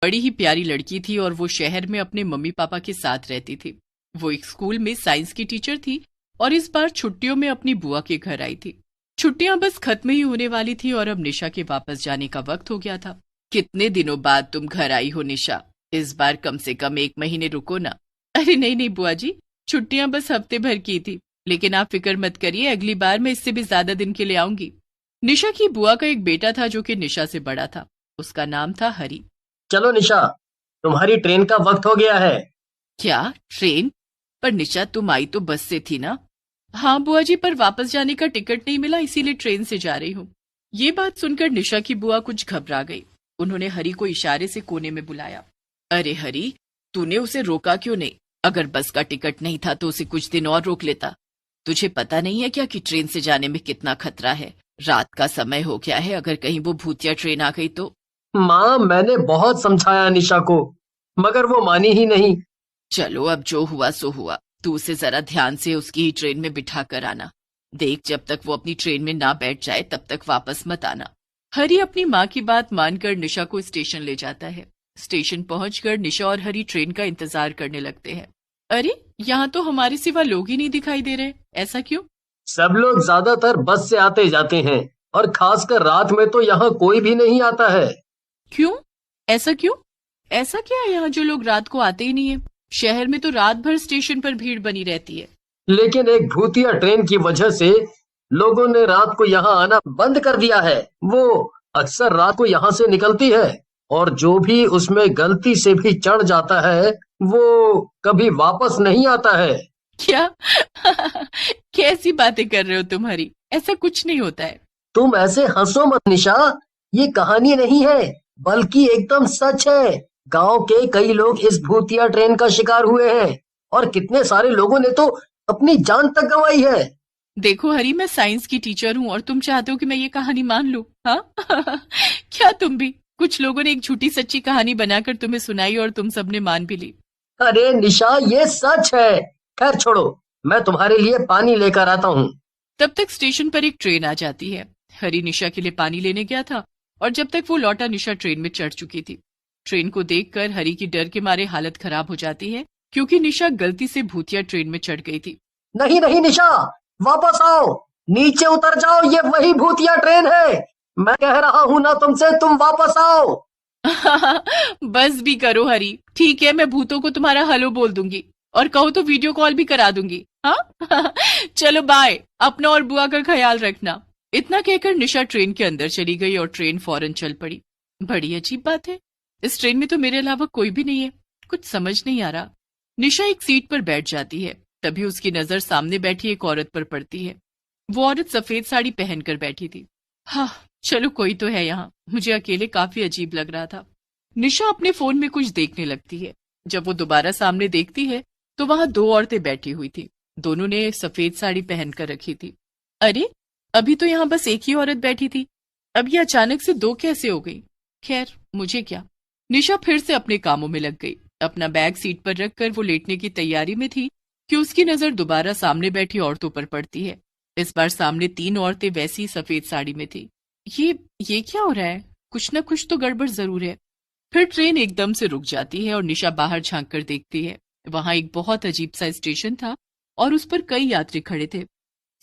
बड़ी ही प्यारी लड़की थी और वो शहर में अपने मम्मी पापा के साथ रहती थी। वो एक स्कूल में साइंस की टीचर थी और इस बार छुट्टियों में अपनी बुआ के घर आई थी। छुट्टियां बस खत्म ही होने वाली थी और अब निशा के वापस जाने का वक्त हो गया था। कितने दिनों बाद तुम घर आई हो निशा, इस बार कम से कम 1 महीने रुको ना। अरे नहीं नहीं बुआ जी, छुट्टियां बस हफ्ते भर की थी, लेकिन आप फिक्र मत करिए, अगली बार मैं इससे भी ज्यादा दिन के लिए आऊंगी। निशा की बुआ का एक बेटा था जो कि निशा से बड़ा था। उसका नाम था हरी। चलो निशा, तुम्हारी ट्रेन का वक्त हो गया है। क्या ट्रेन? पर निशा तुम आई तो बस से थी ना? हाँ बुआ जी, पर वापस जाने का टिकट नहीं मिला, इसीलिए ट्रेन से जा रही हूँ। ये बात सुनकर निशा की बुआ कुछ घबरा गई। उन्होंने हरी को इशारे से कोने में बुलाया। अरे हरी, तूने उसे रोका क्यों नहीं? अगर बस का टिकट नहीं था तो उसे कुछ दिन और रोक लेता। तुझे पता नहीं है क्या कि ट्रेन से जाने में कितना खतरा है? रात का समय हो गया है, अगर कहीं वो भूतिया ट्रेन आ गई तो। माँ, मैंने बहुत समझाया निशा को, मगर वो मानी ही नहीं। चलो अब जो हुआ सो हुआ, तू उसे जरा ध्यान से उसकी ही ट्रेन में बिठा कर आना। देख, जब तक वो अपनी ट्रेन में ना बैठ जाए तब तक वापस मत आना। हरी अपनी माँ की बात मानकर निशा को स्टेशन ले जाता है। स्टेशन पहुंचकर निशा और हरी ट्रेन का इंतजार करने लगते हैं। अरे, यहाँ तो हमारे सिवा लोग ही नहीं दिखाई दे रहे, ऐसा क्यों? सब लोग ज्यादातर बस से आते जाते हैं, और खासकर रात में तो यहाँ कोई भी नहीं आता है। क्यों? ऐसा क्यों? ऐसा क्या है यहाँ जो लोग रात को आते ही नहीं है? शहर में तो रात भर स्टेशन पर भीड़ बनी रहती है। लेकिन एक भूतिया ट्रेन की वजह से लोगों ने रात को यहाँ आना बंद कर दिया है। वो अक्सर रात को यहाँ से निकलती है, और जो भी उसमें गलती से भी चढ़ जाता है वो कभी वापस नहीं आता है। क्या? कैसी बातें कर रहे हो तुम हरी? ऐसा कुछ नहीं होता है। तुम ऐसे हंसो मत निशा, ये कहानी नहीं है बल्कि एकदम सच है। गांव के कई लोग इस भूतिया ट्रेन का शिकार हुए हैं, और कितने सारे लोगों ने तो अपनी जान तक गंवाई है। देखो हरी, मैं साइंस की टीचर हूँ और तुम चाहते हो कि मैं ये कहानी मान लूं? हाँ? क्या तुम भी? कुछ लोगों ने एक झूठी सच्ची कहानी बनाकर तुम्हें सुनाई और तुम सबने मान भी ली। अरे निशा, ये सच है। खैर छोड़ो, मैं तुम्हारे लिए पानी लेकर आता हूँ। तब तक स्टेशन पर एक ट्रेन आ जाती है। हरी निशा के लिए पानी लेने गया था और जब तक वो लौटा निशा ट्रेन में चढ़ चुकी थी। ट्रेन को देखकर हरी की डर के मारे हालत खराब हो जाती है, क्योंकि निशा गलती से भूतिया ट्रेन में चढ़ गई थी। नहीं नहीं निशा, वापस आओ, नीचे उतर जाओ, ये वही भूतिया ट्रेन है। मैं कह रहा हूँ ना तुमसे, तुम वापस आओ। बस भी करो हरी, ठीक है, मैं भूतों को तुम्हारा हेलो बोल दूंगी और कहो तो वीडियो कॉल भी करा दूंगी। हाँ? चलो बाय, अपना और बुआ का ख्याल रखना। इतना कहकर निशा ट्रेन के अंदर चली गई और ट्रेन फौरन चल पड़ी। बड़ी अजीब बात है, इस ट्रेन में तो मेरे अलावा कोई भी नहीं है। कुछ समझ नहीं आ रहा। निशा एक सीट पर बैठ जाती है, तभी उसकी नजर सामने बैठी एक औरत पर पड़ती है। वो औरत सफेद साड़ी पहनकर बैठी थी। हाँ, चलो कोई तो है यहाँ, मुझे अकेले काफी अजीब लग रहा था। निशा अपने फोन में कुछ देखने लगती है। जब वो दोबारा सामने देखती है तो वहां दो औरतें बैठी हुई थी। दोनों ने सफेद साड़ी पहनकर रखी थी। अरे, अभी तो यहाँ बस एक ही औरत बैठी थी, अब ये अचानक से दो कैसे हो गई? खैर, मुझे क्या। निशा फिर से अपने कामों में लग गई। अपना बैग सीट पर रखकर वो लेटने की तैयारी में थी कि उसकी नजर दोबारा सामने बैठी औरतों पर पड़ती है। इस बार सामने 3 औरतें वैसी सफेद साड़ी में थी। ये क्या हो रहा है? कुछ न कुछ तो गड़बड़ जरूर है। फिर ट्रेन एकदम से रुक जाती है और निशा बाहर झांक कर देखती है। वहां एक बहुत अजीब सा स्टेशन था और उस पर कई यात्री खड़े थे।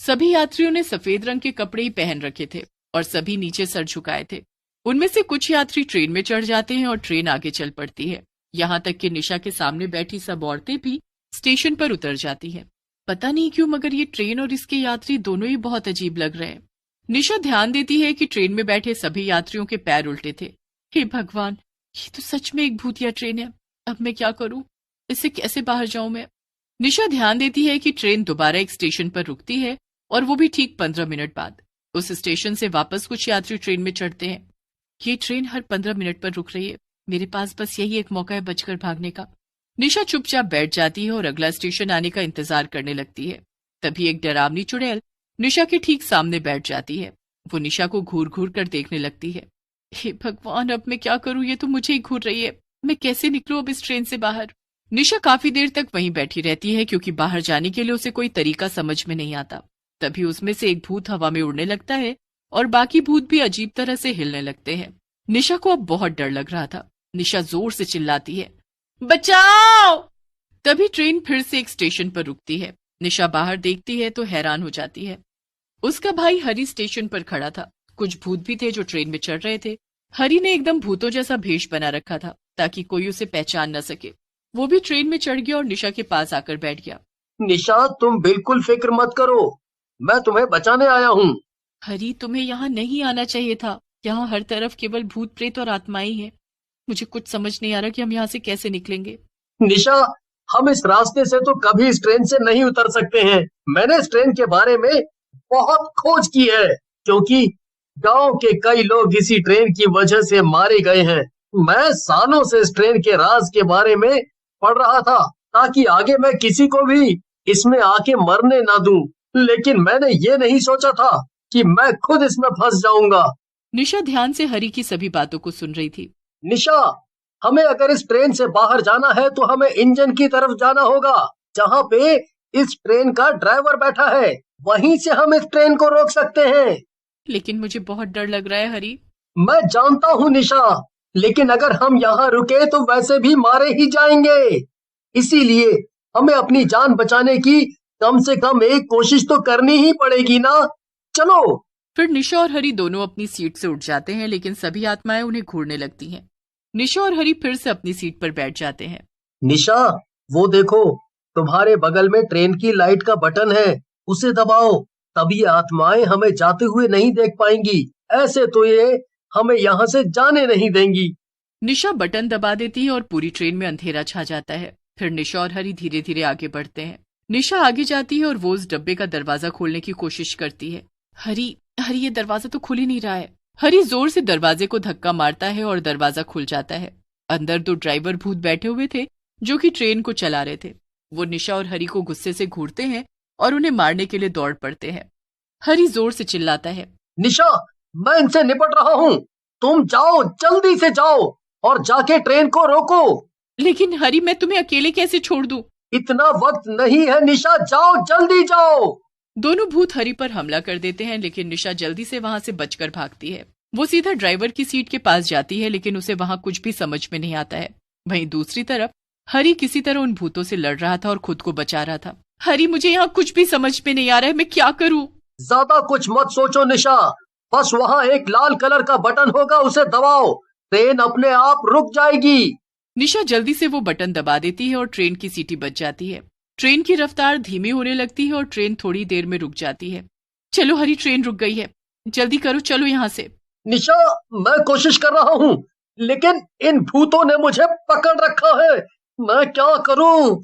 सभी यात्रियों ने सफेद रंग के कपड़े ही पहन रखे थे और सभी नीचे सर झुकाए थे। उनमें से कुछ यात्री ट्रेन में चढ़ जाते हैं और ट्रेन आगे चल पड़ती है। यहाँ तक कि निशा के सामने बैठी सब औरतें भी स्टेशन पर उतर जाती हैं। पता नहीं क्यों, मगर ये ट्रेन और इसके यात्री दोनों ही बहुत अजीब लग रहे हैं। निशा ध्यान देती है कि ट्रेन में बैठे सभी यात्रियों के पैर उल्टे थे। हे भगवान, ये तो सच में एक भूतिया ट्रेन है। अब मैं क्या करूं? इससे कैसे बाहर जाऊं मैं? निशा ध्यान देती है कि ट्रेन दोबारा एक स्टेशन पर रुकती है और वो भी ठीक 15 मिनट बाद। उस स्टेशन से वापस कुछ यात्री ट्रेन में चढ़ते हैं। ये ट्रेन हर 15 मिनट पर रुक रही है, मेरे पास बस यही एक मौका है बचकर भागने का। निशा चुपचाप बैठ जाती है और अगला स्टेशन आने का इंतजार करने लगती है। तभी एक डरावनी चुड़ैल निशा के ठीक सामने बैठ जाती है। वो निशा को घूर घूर कर देखने लगती है। हे भगवान, अब मैं क्या करूं? ये तो मुझे ही घूर रही है। मैं कैसे निकलूं अब इस ट्रेन से बाहर? निशा काफी देर तक वहीं बैठी रहती है, क्योंकि बाहर जाने के लिए उसे कोई तरीका समझ में नहीं आता। तभी उसमें से एक भूत हवा में उड़ने लगता है और बाकी भूत भी अजीब तरह से हिलने लगते हैं। निशा को अब बहुत डर लग रहा था। निशा जोर से चिल्लाती है, बचाओ। तभी ट्रेन फिर से एक स्टेशन पर रुकती है। निशा बाहर देखती है तो हैरान हो जाती है। उसका भाई हरी स्टेशन पर खड़ा था। कुछ भूत भी थे जो ट्रेन में चढ़ रहे थे। हरी ने एकदम भूतों जैसा भेष बना रखा था ताकि कोई उसे पहचान न सके। वो भी ट्रेन में चढ़ गया और निशा के पास आकर बैठ गया। निशा, तुम बिल्कुल फिक्र मत करो, मैं तुम्हें बचाने आया हूँ। हरी, तुम्हें यहाँ नहीं आना चाहिए था। यहाँ हर तरफ केवल भूत प्रेत और आत्माएं हैं। मुझे कुछ समझ नहीं आ रहा कि हम यहाँ से कैसे निकलेंगे। निशा, हम इस रास्ते से तो कभी इस ट्रेन से नहीं उतर सकते हैं। मैंने इस ट्रेन के बारे में बहुत खोज की है, क्योंकि गांव के कई लोग इसी ट्रेन की वजह से मारे गए हैं। मैं सालों से इस ट्रेन के राज के बारे में पढ़ रहा था ताकि आगे मैं किसी को भी इसमें आके मरने ना दूं, लेकिन मैंने ये नहीं सोचा था कि मैं खुद इसमें फंस जाऊंगा। निशा ध्यान से हरी की सभी बातों को सुन रही थी। निशा, हमें अगर इस ट्रेन से बाहर जाना है तो हमें इंजन की तरफ जाना होगा, जहाँ पे इस ट्रेन का ड्राइवर बैठा है। वहीं से हम इस ट्रेन को रोक सकते हैं। लेकिन मुझे बहुत डर लग रहा है हरी। मैं जानता हूँ निशा, लेकिन अगर हम यहाँ रुके तो वैसे भी मारे ही जाएंगे। इसीलिए हमें अपनी जान बचाने की कम से कम एक कोशिश तो करनी ही पड़ेगी ना। चलो। फिर निशा और हरी दोनों अपनी सीट से उठ जाते हैं, लेकिन सभी आत्माएं उन्हें घूरने लगती हैं। निशा और हरी फिर से अपनी सीट पर बैठ जाते हैं। निशा, वो देखो, तुम्हारे बगल में ट्रेन की लाइट का बटन है, उसे दबाओ, तभी आत्माएं हमें जाते हुए नहीं देख पाएंगी। ऐसे तो ये हमें यहाँ से जाने नहीं देंगी। निशा बटन दबा देती है और पूरी ट्रेन में अंधेरा छा जाता है। फिर निशा और हरी धीरे धीरे आगे बढ़ते हैं। निशा आगे जाती है और वो उस डब्बे का दरवाजा खोलने की कोशिश करती है। हरी, ये दरवाजा तो खुल ही नहीं रहा है। हरी जोर से दरवाजे को धक्का मारता है और दरवाजा खुल जाता है। अंदर 2 ड्राइवर भूत बैठे हुए थे जो कि ट्रेन को चला रहे थे। वो निशा और हरी को गुस्से से घूरते हैं और उन्हें मारने के लिए दौड़ पड़ते हैं। हरी जोर से चिल्लाता है, निशा, मैं इनसे निपट रहा हूँ, तुम जाओ, जल्दी से जाओ और जाके ट्रेन को रोको। लेकिन हरी, मैं तुम्हें अकेले कैसे छोड़ दूं? इतना वक्त नहीं है निशा, जाओ, जल्दी जाओ। दोनों भूत हरी पर हमला कर देते हैं, लेकिन निशा जल्दी से वहां से बचकर भागती है। वो सीधा ड्राइवर की सीट के पास जाती है, लेकिन उसे वहां कुछ भी समझ में नहीं आता है। वहीं दूसरी तरफ हरी किसी तरह उन भूतों से लड़ रहा था और खुद को बचा रहा था। हरी, मुझे यहाँ कुछ भी समझ में नहीं आ रहा है, मैं क्या करूँ? ज्यादा कुछ मत सोचो निशा, बस वहाँ एक लाल कलर का बटन होगा, उसे दबाओ, ट्रेन अपने आप रुक जाएगी। निशा जल्दी से वो बटन दबा देती है और ट्रेन की सीटी बच जाती है। ट्रेन की रफ्तार धीमी होने लगती है और ट्रेन थोड़ी देर में रुक जाती है। चलो हरी, ट्रेन रुक गई है, जल्दी करो, चलो यहाँ से। निशा, मैं कोशिश कर रहा हूँ, लेकिन इन भूतों ने मुझे पकड़ रखा है। मैं क्या करूँ?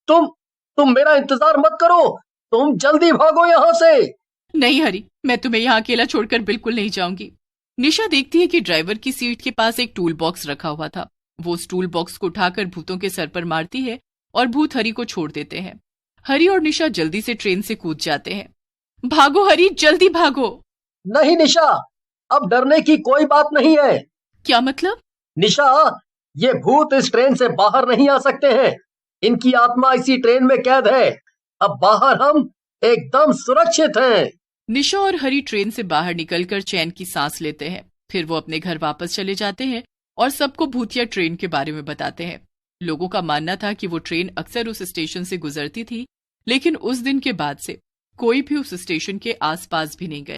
तुम मेरा इंतजार मत करो, तुम जल्दी भागो यहाँ से। नहीं हरी, मैं तुम्हें यहाँ अकेला छोड़कर बिल्कुल नहीं जाऊंगी। निशा देखती है कि ड्राइवर की सीट के पास एक टूल बॉक्स रखा हुआ था। वो उस टूल बॉक्स को उठाकर भूतों के सर पर मारती है और भूत हरी को छोड़ देते हैं। हरी और निशा जल्दी से ट्रेन से कूद जाते हैं। भागो हरी, जल्दी भागो। नहीं निशा, अब डरने की कोई बात नहीं है। क्या मतलब? निशा, ये भूत इस ट्रेन से बाहर नहीं आ सकते हैं। इनकी आत्मा इसी ट्रेन में कैद है। अब बाहर हम एकदम सुरक्षित हैं। निशा और हरी ट्रेन से बाहर निकलकर चैन की सांस लेते हैं। फिर वो अपने घर वापस चले जाते हैं और सबको भूतिया ट्रेन के बारे में बताते हैं। लोगों का मानना था कि वो ट्रेन अक्सर उस स्टेशन से गुजरती थी, लेकिन उस दिन के बाद से कोई भी उस स्टेशन के आसपास भी नहीं गया।